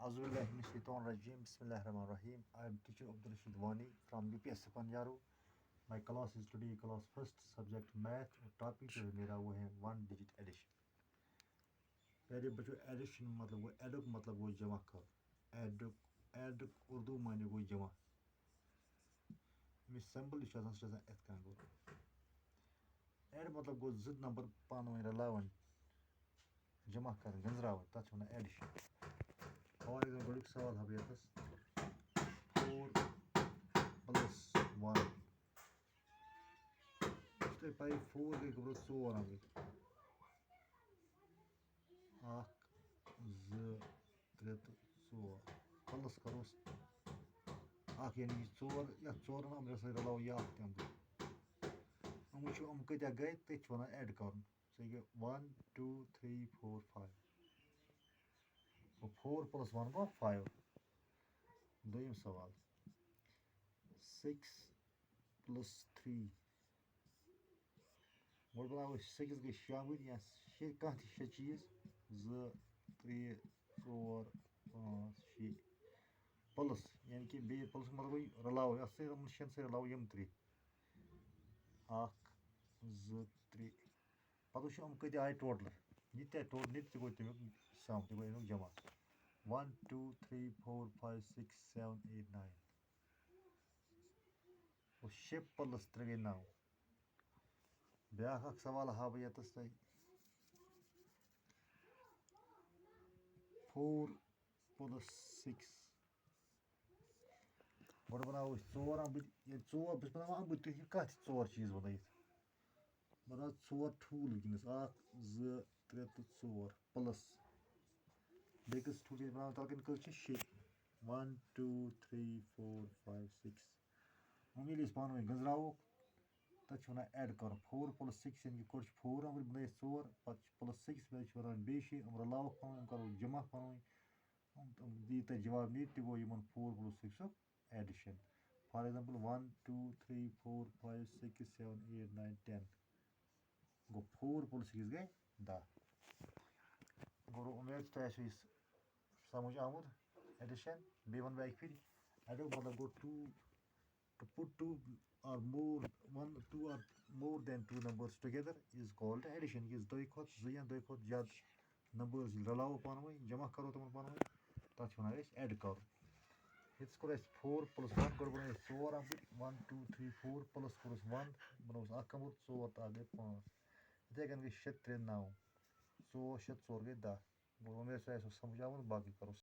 Bismillahirrahmanirrahim. I am teacher Abdul Wani from BPS siphan yaroo. My class is today class first subject math और topic जो है मेरा वो है 1 digit addition. पहले बच्चों एडिशन मतलब वो एडुक मतलब वो जमा कर एडुक एडुक उर्दू माने वो जमा मैं सिंपल इस एत गो एड मतलब गो जिद नंबर पान वन रलावन जमा कर गंजरावन तथ वन एडिशन. और गोड़ सवाल हाव यस 4 + 1 तो पाई 4 गई गोड़ 4 आवे 1 2 3 4 प्लस करोस 1 यानी 4 या 4 ना मेरे से रलाव या तम हम वुचो हम कत्या गई तथ वन ऐड कर सो 1 2 3 4 5 4 + 1 गो 5. दोयम सवाल 6 + 3 गोड़ बनाओ 6 गई शामिल या कह चीज 2 3 4 5 6 प्लस यानी कि बे प्लस मतलब रलाव शेन से रलाव यम 3 1 2 3 पत हम कत आए टोटल ये टोटल नीत गो तमिक सम तक गो जमा 1 2 3 4 5 6 7 8 9 और 6 + 3 गई 9. ब्या सवाल हाव यतस तह 4 + 6 गोड़ बनाओ 4 4 बस बनाओ बह तुम कत 4 चीज बन बना 4 ठूल वनस 1 2 3 तो 4 प्लस बेकस ठूल चीज बना तलकन कल 6 1 2 3 4 5 6 हम ये पान वन गंजराव तथ वन ऐड कर 4 + 6 यानी कोड़ 4 हम बन 4 पत +6 वन बे हम रलाव पान करो जमा पान दी तह जवाब नीत तह गो 4 + 6 एडिशन. फॉर एग्जांपल 1 2 3 4 5 6 7 8 9 10 गो 4 + 6 गई 10. गो उम्मीद तो समझ आमुत एडिशन बे वन बह फिर एडुक मतलब गो 2 to put two or more than two numbers together is called addition. Yis दो खत या दो खत ज्यादा numbers रलाओ पान वन जमा करो तमन पान वन तथ वन ऐड कर इस को 4 + 1 गोड़ बन 4 1 2 3 4 प्लस 1 बनोस 1 कमर 4 तो आगे 5 इथे गन 6 3 9 100 7 4 गई 10. गो उम्मीद समझ आमुत बाकी करो.